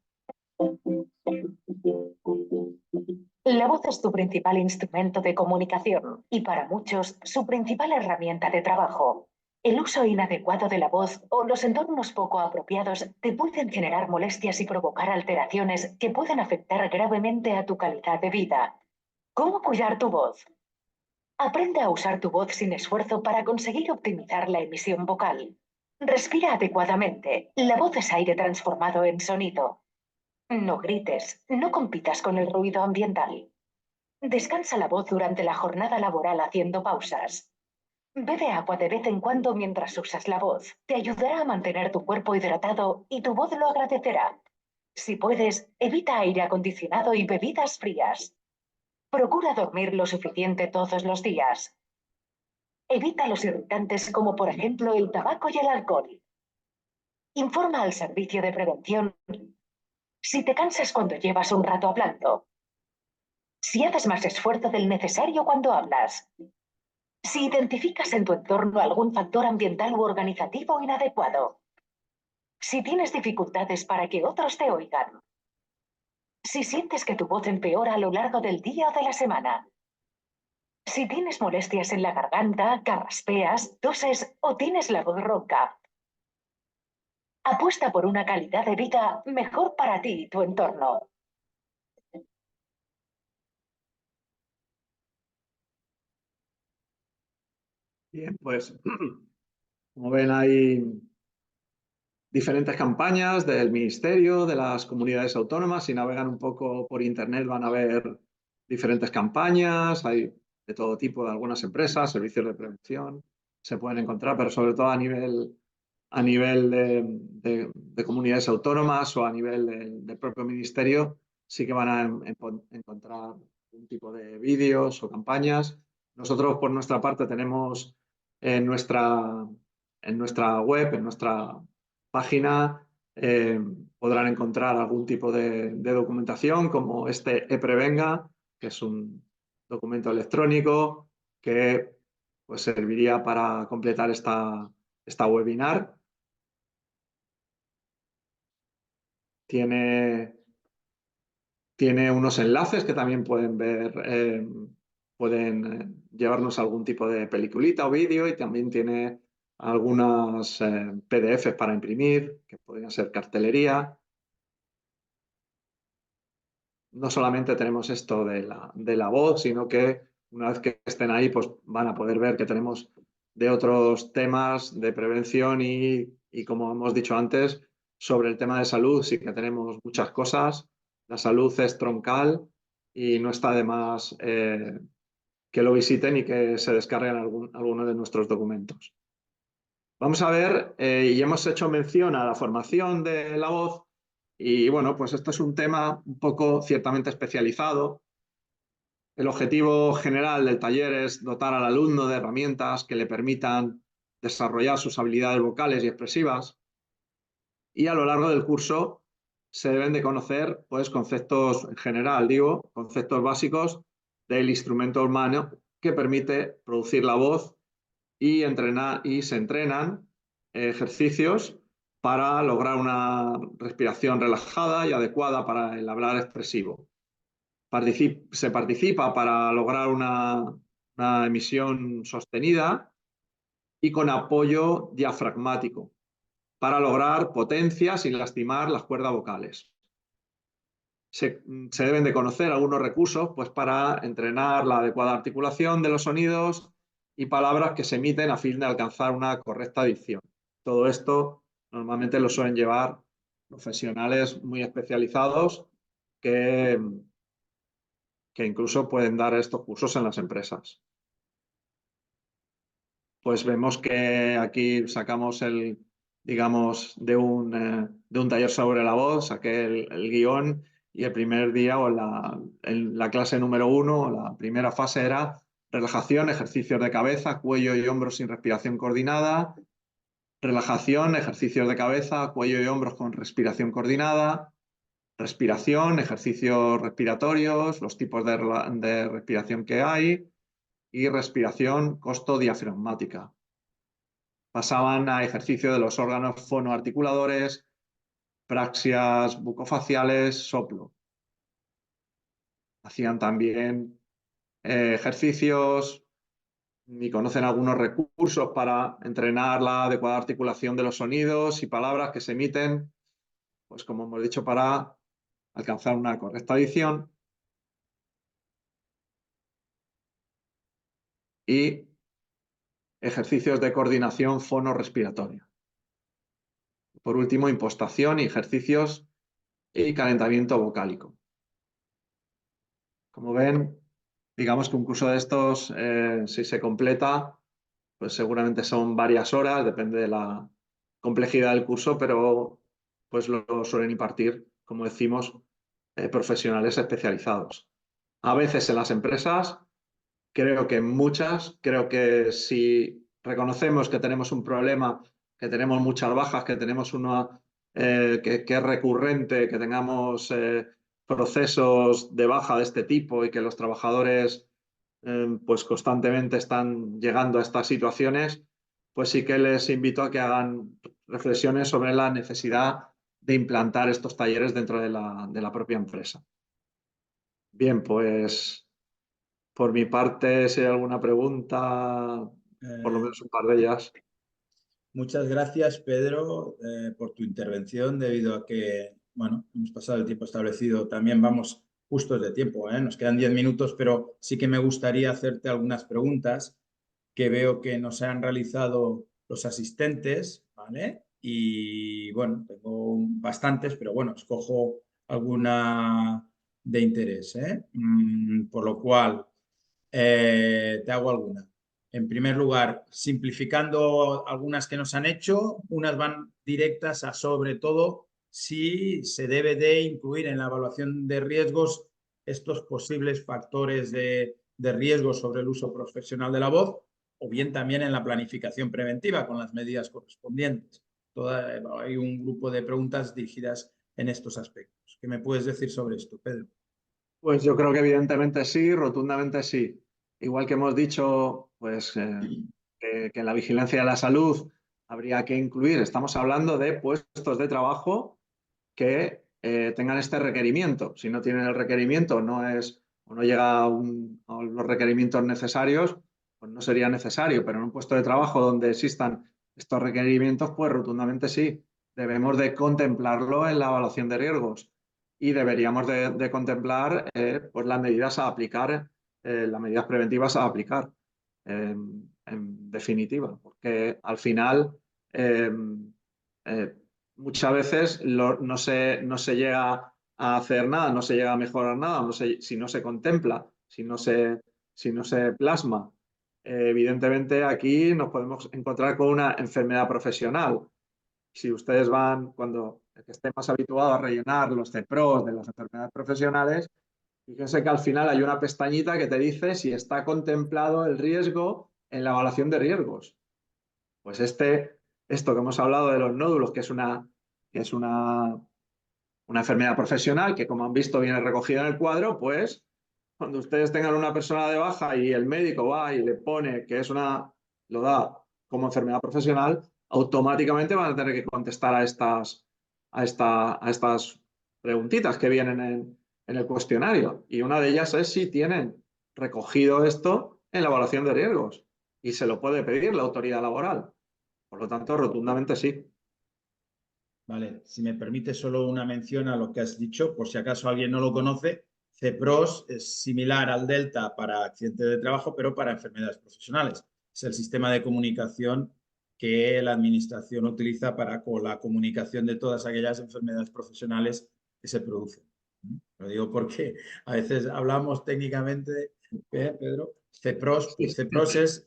La voz es tu principal instrumento de comunicación y para muchos su principal herramienta de trabajo. El uso inadecuado de la voz o los entornos poco apropiados te pueden generar molestias y provocar alteraciones que pueden afectar gravemente a tu calidad de vida. ¿Cómo cuidar tu voz? Aprende a usar tu voz sin esfuerzo para conseguir optimizar la emisión vocal. Respira adecuadamente. La voz es aire transformado en sonido. No grites, no compitas con el ruido ambiental. Descansa la voz durante la jornada laboral haciendo pausas. Bebe agua de vez en cuando mientras usas la voz. Te ayudará a mantener tu cuerpo hidratado y tu voz lo agradecerá. Si puedes, evita aire acondicionado y bebidas frías. Procura dormir lo suficiente todos los días. Evita los irritantes como por ejemplo el tabaco y el alcohol. Informa al servicio de prevención si te cansas cuando llevas un rato hablando. Si haces más esfuerzo del necesario cuando hablas. Si identificas en tu entorno algún factor ambiental u organizativo inadecuado. Si tienes dificultades para que otros te oigan. Si sientes que tu voz empeora a lo largo del día o de la semana. Si tienes molestias en la garganta, carraspeas, toses o tienes la voz ronca. Apuesta por una calidad de vida mejor para ti y tu entorno. Bien, pues como ven hay diferentes campañas del Ministerio, de las comunidades autónomas. Si navegan un poco por Internet van a ver diferentes campañas, hay de todo tipo, de algunas empresas, servicios de prevención, se pueden encontrar, pero sobre todo a nivel de comunidades autónomas o a nivel del propio Ministerio, sí que van a encontrar un tipo de vídeos o campañas. Nosotros, por nuestra parte, tenemos en nuestra web, en nuestra página, podrán encontrar algún tipo de documentación como este ePrevenga, que es un documento electrónico que pues, serviría para completar esta webinar. Tiene unos enlaces que también pueden ver, pueden llevarnos a algún tipo de peliculita o vídeo, y también tiene algunas PDFs para imprimir, que podrían ser cartelería. No solamente tenemos esto de la voz, sino que una vez que estén ahí, pues van a poder ver que tenemos de otros temas de prevención y como hemos dicho antes, sobre el tema de salud sí que tenemos muchas cosas. La salud es troncal y no está de más que lo visiten y que se descarguen algunos de nuestros documentos. Vamos a ver, y hemos hecho mención a la formación de la voz, y bueno, pues esto es un tema un poco ciertamente especializado. El objetivo general del taller es dotar al alumno de herramientas que le permitan desarrollar sus habilidades vocales y expresivas, y a lo largo del curso se deben de conocer pues, conceptos en general, digo, conceptos básicos del instrumento humano que permite producir la voz y se entrenan ejercicios para lograr una respiración relajada y adecuada para el hablar expresivo. Se participa para lograr una emisión sostenida y con apoyo diafragmático para lograr potencia sin lastimar las cuerdas vocales. Se deben de conocer algunos recursos pues, para entrenar la adecuada articulación de los sonidos y palabras que se emiten a fin de alcanzar una correcta dicción. Todo esto normalmente lo suelen llevar profesionales muy especializados que incluso pueden dar estos cursos en las empresas. Pues vemos que aquí sacamos digamos, de un taller sobre la voz, saqué el guión y el primer día o en la clase número 1, la primera fase era relajación, ejercicios de cabeza, cuello y hombros sin respiración coordinada, relajación, ejercicios de cabeza, cuello y hombros con respiración coordinada, respiración, ejercicios respiratorios, los tipos de respiración que hay y respiración costo-diafragmática. Pasaban a ejercicio de los órganos fonoarticuladores, praxias bucofaciales, soplo. Hacían también ejercicios y conocen algunos recursos para entrenar la adecuada articulación de los sonidos y palabras que se emiten, pues como hemos dicho, para alcanzar una correcta dicción. Y ejercicios de coordinación fonorrespiratoria. Por último, impostación y ejercicios y calentamiento vocálico. Como ven, digamos que un curso de estos, si se completa, pues seguramente son varias horas, depende de la complejidad del curso, pero pues lo suelen impartir, como decimos, profesionales especializados. A veces en las empresas, creo que muchas, creo que si reconocemos que tenemos un problema, que tenemos muchas bajas, que tenemos que es recurrente, que tengamos procesos de baja de este tipo y que los trabajadores pues constantemente están llegando a estas situaciones, pues sí que les invito a que hagan reflexiones sobre la necesidad de implantar estos talleres dentro de la propia empresa. Bien, pues por mi parte, si hay alguna pregunta, por lo menos un par de ellas. Muchas gracias, Pedro, por tu intervención, debido a que, bueno, hemos pasado el tiempo establecido, también vamos justos de tiempo, ¿eh? Nos quedan 10 minutos, pero sí que me gustaría hacerte algunas preguntas que veo que nos han realizado los asistentes, ¿vale? Y bueno, tengo bastantes, pero bueno, escojo alguna de interés, ¿eh? Por lo cual, te hago alguna. En primer lugar, simplificando algunas que nos han hecho, unas van directas a sobre todo si se debe de incluir en la evaluación de riesgos estos posibles factores de riesgo sobre el uso profesional de la voz, o bien también en la planificación preventiva con las medidas correspondientes. Hay un grupo de preguntas dirigidas en estos aspectos. ¿Qué me puedes decir sobre esto, Pedro? Pues yo creo que evidentemente sí, rotundamente sí. Igual que hemos dicho, pues que en la vigilancia de la salud habría que incluir, estamos hablando de puestos de trabajo que tengan este requerimiento. Si no tienen el requerimiento, o no llega a los requerimientos necesarios, pues no sería necesario. Pero en un puesto de trabajo donde existan estos requerimientos, pues rotundamente sí. Debemos de contemplarlo en la evaluación de riesgos y deberíamos de contemplar pues las medidas a aplicar, las medidas preventivas a aplicar, en definitiva, porque al final muchas veces no se llega a hacer nada, no se llega a mejorar nada, si no se contempla, si no se plasma Evidentemente aquí nos podemos encontrar con una enfermedad profesional. Si ustedes van, cuando el que esté más habituado a rellenar los CEPROS de las enfermedades profesionales, fíjense que al final hay una pestañita que te dice si está contemplado el riesgo en la evaluación de riesgos. Pues esto que hemos hablado de los nódulos, que es una enfermedad profesional, que como han visto viene recogida en el cuadro, pues cuando ustedes tengan una persona de baja y el médico va y le pone que lo da como enfermedad profesional, automáticamente van a tener que contestar a estas preguntitas que vienen en el cuestionario. Y una de ellas es si tienen recogido esto en la evaluación de riesgos. Y se lo puede pedir la autoridad laboral. Por lo tanto, rotundamente sí. Vale, si me permite solo una mención a lo que has dicho, por si acaso alguien no lo conoce, CEPROS es similar al Delta para accidentes de trabajo, pero para enfermedades profesionales. Es el sistema de comunicación que la administración utiliza para la comunicación de todas aquellas enfermedades profesionales que se producen. Lo digo porque a veces hablamos técnicamente, Pedro, CEPROS, Sí, pues CEPROS es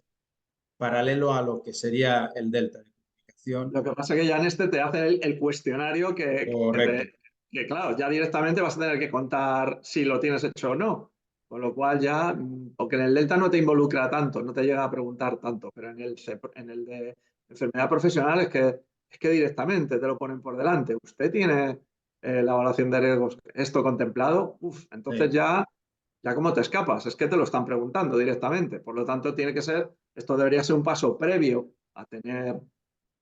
paralelo a lo que sería el Delta de comunicación. lo que pasa es que ya en este te hace el cuestionario Correcto. que, claro, ya directamente vas a tener que contar si lo tienes hecho o no. Con lo cual ya, porque en el Delta no te involucra tanto, no te llega a preguntar tanto, pero en el de enfermedad profesional es que directamente te lo ponen por delante. Usted tiene la evaluación de riesgos, esto contemplado, entonces Sí. ya cómo te escapas, es que te lo están preguntando directamente. Por lo tanto, esto debería ser un paso previo a tener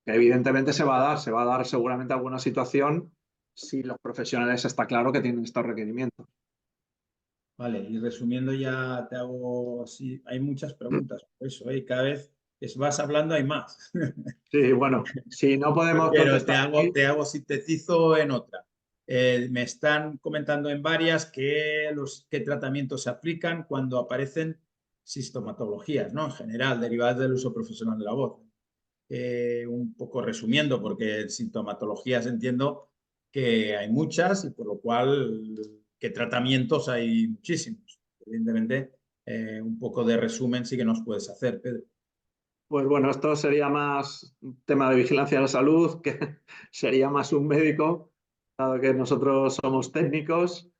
que evidentemente se va a dar seguramente alguna situación si los profesionales está claro que tienen estos requerimientos. Vale, y resumiendo ya te hago así, hay muchas preguntas, por eso, cada vez que vas hablando hay más. Sí, bueno, si no podemos Pero contestar aquí, te hago sintetizo en otra. Me están comentando en varias qué tratamientos se aplican cuando aparecen sintomatologías, ¿no? En general, derivadas del uso profesional de la voz. Un poco resumiendo, porque sintomatologías entiendo que hay muchas y por lo cual que tratamientos hay muchísimos. Evidentemente, un poco de resumen sí que nos puedes hacer, Pedro. pues bueno, esto sería más un tema de vigilancia de la salud, que sería más un médico, dado que nosotros somos técnicos,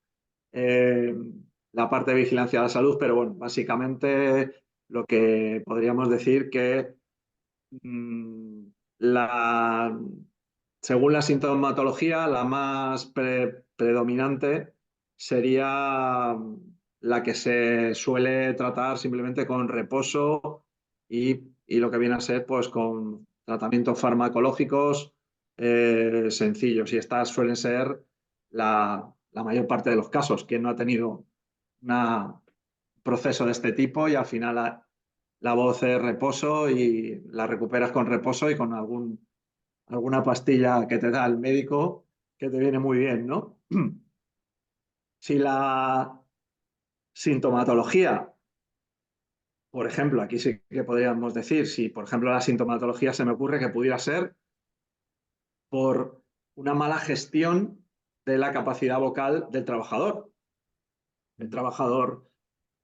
eh, la parte de vigilancia de la salud, pero bueno, básicamente lo que podríamos decir que mm, la, según la sintomatología, la más predominante sería la que se suele tratar simplemente con reposo y lo que viene a ser pues con tratamientos farmacológicos sencillos. Y estas suelen ser la mayor parte de los casos. Quien no ha tenido un proceso de este tipo y al final la voz es reposo y la recuperas con reposo y con alguna pastilla que te da el médico que te viene muy bien, ¿no? Si la sintomatología, por ejemplo, aquí sí que podríamos decir, si por ejemplo la sintomatología se me ocurre que pudiera ser por una mala gestión de la capacidad vocal del trabajador. El trabajador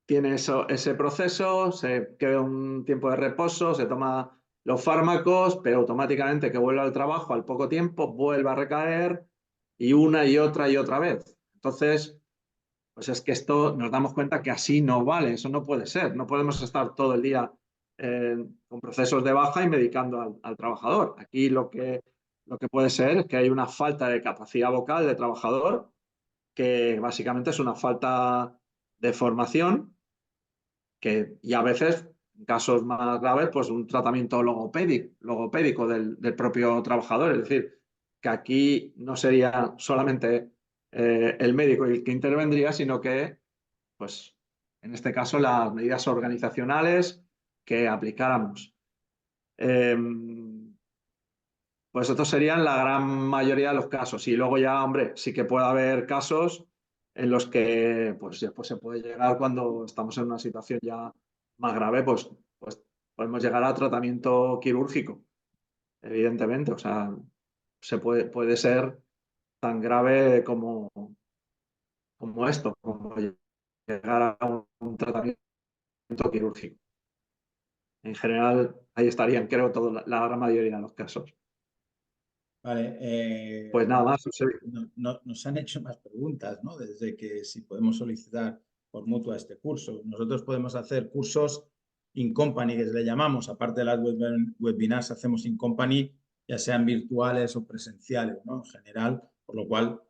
tiene ese proceso, se queda un tiempo de reposo, se toma los fármacos, pero automáticamente que vuelve al trabajo al poco tiempo vuelve a recaer y otra vez. Entonces, pues es que esto nos damos cuenta que así no vale, eso no puede ser. No podemos estar todo el día con procesos de baja y medicando al trabajador. Aquí lo que puede ser es que hay una falta de capacidad vocal del trabajador, que básicamente es una falta de formación y a veces, en casos más graves, pues un tratamiento logopédico del propio trabajador. Es decir, que aquí no sería solamente el médico el que intervendría, sino que, pues, en este caso, las medidas organizacionales que aplicáramos. Eh, pues estos serían la gran mayoría de los casos. Y luego ya, hombre, sí que puede haber casos en los que pues después se puede llegar cuando estamos en una situación ya más grave, pues podemos llegar a tratamiento quirúrgico, evidentemente. O sea, puede ser tan grave como esto, como llegar a un tratamiento quirúrgico. en general, ahí estarían, creo, la gran mayoría de los casos. Vale. Pues nada más, José. Nos han hecho más preguntas, ¿no? Desde que si podemos solicitar por mutua este curso. Nosotros podemos hacer cursos in company, que le llamamos, aparte de las webinars, hacemos in company, ya sean virtuales o presenciales, ¿no? En general, por lo cual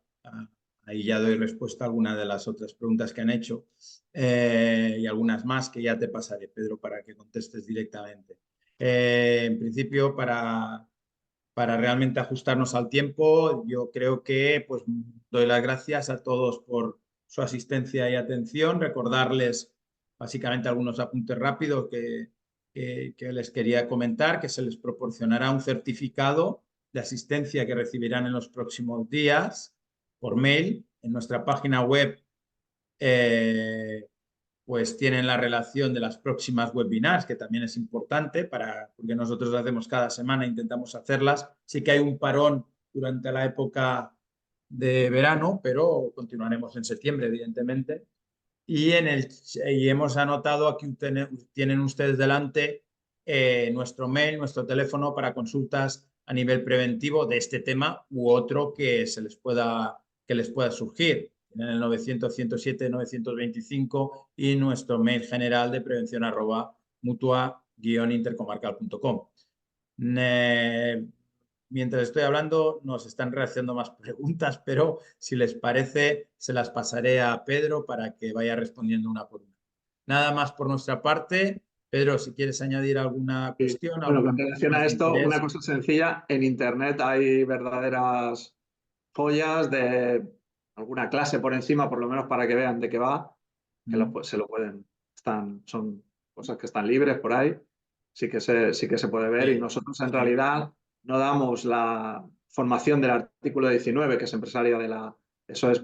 ahí ya doy respuesta a alguna de las otras preguntas que han hecho y algunas más que ya te pasaré, Pedro, para que contestes directamente. En principio, para realmente ajustarnos al tiempo, yo creo que pues doy las gracias a todos por su asistencia y atención, recordarles básicamente algunos apuntes rápidos que les quería comentar, que se les proporcionará un certificado de asistencia que recibirán en los próximos días por mail en nuestra página web. Pues tienen la relación de las próximas webinars, que también es importante porque nosotros lo hacemos cada semana, intentamos hacerlas. Sí que hay un parón durante la época de verano, pero continuaremos en septiembre, evidentemente. Y hemos anotado, aquí tienen ustedes delante nuestro mail, nuestro teléfono para consultas a nivel preventivo de este tema u otro que les pueda surgir. Tienen el 900-107-925 y nuestro mail general de prevención @mutua-intercomarcal.com. Mientras estoy hablando, nos están realizando más preguntas, pero si les parece, se las pasaré a Pedro para que vaya respondiendo una por una. Nada más por nuestra parte. Pedro, si quieres añadir alguna cuestión, Bueno, algún con punto relación más a de esto, una interés. cosa sencilla, en Internet hay verdaderas joyas de alguna clase por encima, por lo menos para que vean de qué va, que se lo pueden, son cosas que están libres por ahí, sí que se puede ver y nosotros en realidad no damos la formación del artículo 19, que es empresaria eso es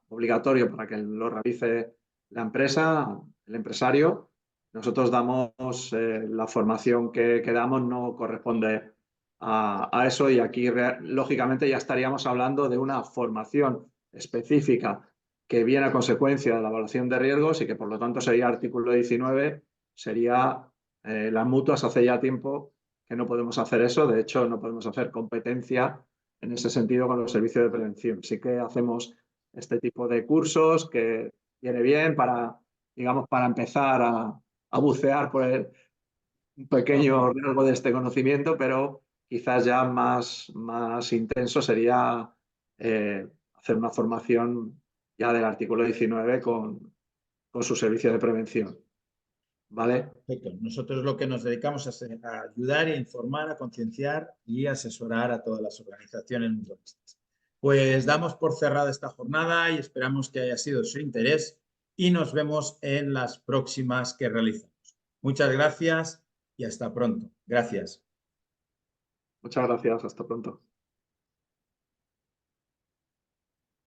obligatorio para que lo realice la empresa, el empresario. Nosotros damos la formación que damos no corresponde a eso y aquí lógicamente ya estaríamos hablando de una formación específica que viene a consecuencia de la evaluación de riesgos y que por lo tanto sería artículo 19, sería las mutuas hace ya tiempo que no podemos hacer eso, de hecho no podemos hacer competencia en ese sentido con los servicios de prevención. Sí que hacemos este tipo de cursos que viene bien digamos, para empezar a bucear por un pequeño riesgo de este conocimiento, pero quizás ya más intenso sería hacer una formación ya del artículo 19 con su servicio de prevención. ¿Vale? Perfecto. Nosotros lo que nos dedicamos es a ayudar, a informar, a concienciar y asesorar a todas las organizaciones mutualistas. Pues damos por cerrada esta jornada y esperamos que haya sido de su interés y nos vemos en las próximas que realizamos. Muchas gracias y hasta pronto. Gracias. Muchas gracias. Hasta pronto.